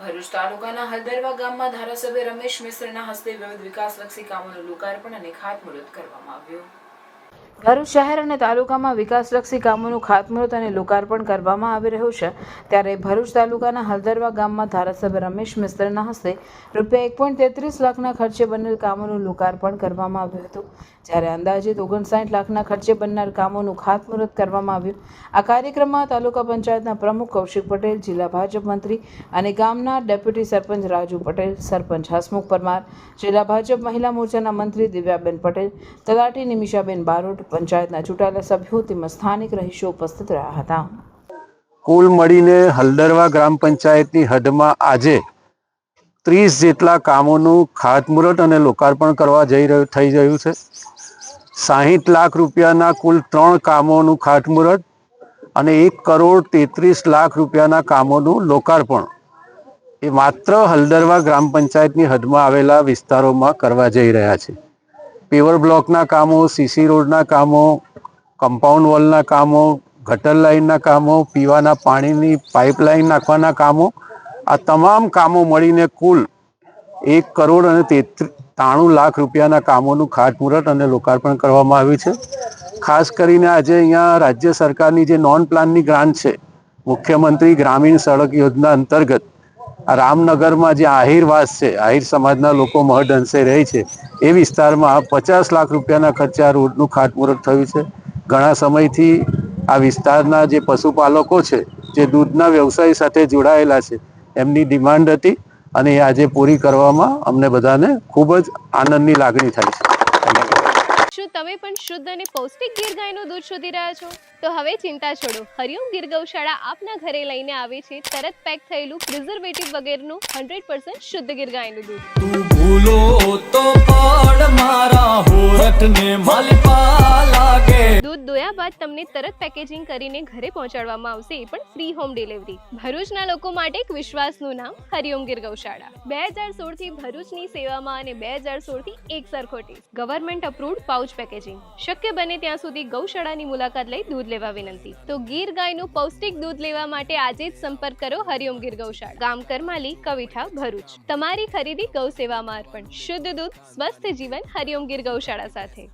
ભરૂચ તાલુકાના હલદરવા ગામમાં ધારાસભ્ય રમેશ મિશ્રના હસ્તે વિવિધ વિકાસલક્ષી કામોનું લોકાર્પણ અને ખાતમુહૂર્ત કરવામાં આવ્યું। ભરૂચ શહેર અને તાલુકામાં વિકાસલક્ષી કામોનું ખાતમુહૂર્ત અને લોકાર્પણ કરવામાં આવી રહ્યું છે, ત્યારે ભરૂચ તાલુકાના હલદરવા ગામમાં ધારાસભ્ય રમેશ મિશ્રના હસ્તે રૂપિયા 1.33 લાખના ખર્ચે બનેલ કામોનું લોકાર્પણ કરવામાં આવ્યું હતું, જ્યારે અંદાજિત 59 લાખના ખર્ચે બનનાર કામોનું ખાતમુહૂર્ત કરવામાં આવ્યું। આ કાર્યક્રમમાં તાલુકા પંચાયતના પ્રમુખ કૌશિક પટેલ, જિલ્લા ભાજપ મંત્રી અને ગામના ડેપ્યુટી સરપંચ રાજુ પટેલ, સરપંચ હસમુખ પરમાર, જિલ્લા ભાજપ મહિલા મોરચાના મંત્રી દિવ્યાબેન પટેલ, તલાટી નિમિષાબેન બારોટ, પંચાયતના ચૂંટાયેલા સભ્યો તેમજ સ્થાનિક રહીશો ઉપસ્થિત રહ્યા હતા। કુલ મળીને હલદરવા ગ્રામ પંચાયતની હદમાં આજે 30 જેટલા કામોનું ખાતમુહૂર્ત અને લોકાર્પણ કરવા થઈ રહ્યું છે। 60 લાખ રૂપિયાના કુલ 3 કામોનું ખાતમુહૂર્ત અને 1.33 લાખ રૂપિયાના કામોનું લોકાર્પણ એ માત્ર હલદરવા ગ્રામ પંચાયતની હદમાં આવેલા વિસ્તારોમાં કરવા જઈ રહ્યા છે। પેવર બ્લોકના કામો, સીસી રોડના કામો, કમ્પાઉન્ડ વોલના કામો, ગટર લાઇનના કામો, પીવાના પાણીની પાઇપલાઇન નાખવાના કામો, આ તમામ કામો મળીને કુલ 1.93 લાખ રૂપિયાના કામોનું ખાતમુહૂર્ત અને લોકાર્પણ કરવામાં આવ્યું છે। ખાસ કરીને આજે અહીંયા રાજ્ય સરકારની જે નોન પ્લાનની ગ્રાન્ટ છે, મુખ્યમંત્રી ગ્રામીણ સડક યોજના અંતર્ગત આ રામનગરમાં જે આહિરવાસ છે, આહિર સમાજના લોકો મહદ અંશે રહે છે, એ વિસ્તારમાં 50 લાખ રૂપિયાના ખર્ચે આ રોડનું ખાતમુહૂર્ત થયું છે। ઘણા સમયથી આ વિસ્તારના જે પશુપાલકો છે, જે દૂધના વ્યવસાય સાથે જોડાયેલા છે, એમની ડિમાન્ડ હતી અને એ આજે પૂરી કરવામાં અમને બધાને ખૂબ જ આનંદની લાગણી થાય છે। શું તમે પણ શુદ્ધ અને પૌષ્ટિક ગીર ગાયનું દૂધ શોધી રહ્યા છો? તો હવે ચિંતા છોડો, હરિઓમ ગીર ગૌશાળા આપના ઘરે લઈને આવે છે તરત પેક થયેલું પ્રિઝર્વેટિવ વગરનું 100% શુદ્ધ ગીર ગાયનું દૂધ। તું ભૂલો તો પડ મારા હોઠને માલપા લાગે। દૂધ દોયા બાદ તમને તરત પેકેજિંગ કરીને ઘરે પહોંચાડવામાં આવશે, એ પણ ફ્રી હોમ ડિલિવરી। ભરૂચના લોકો માટે એક વિશ્વાસનું નામ હરિઓમ ગીર ગૌશાળા। 2016 થી ભરૂચની સેવામાં અને 2016 થી એક સરખો test, government approved pouch packaging. શક્ય બને ત્યાં સુધી ગૌશાળાની મુલાકાત લઈ દૂધ લેવા વિનંતી। તો ગીર ગાયનું પૌષ્ટિક દૂધ લેવા માટે આજે જ સંપર્ક કરો હરિઓમ ગીર ગૌશાળા, ગામ કરમાલી, કવિઠા, ભરૂચ। તમારી ખરીદી ગૌ સેવામાં અર્પણ, શુદ્ધ દૂધ, સ્વસ્થ જીવન, હરિઓમ ગીર ગૌશાળા સાથે।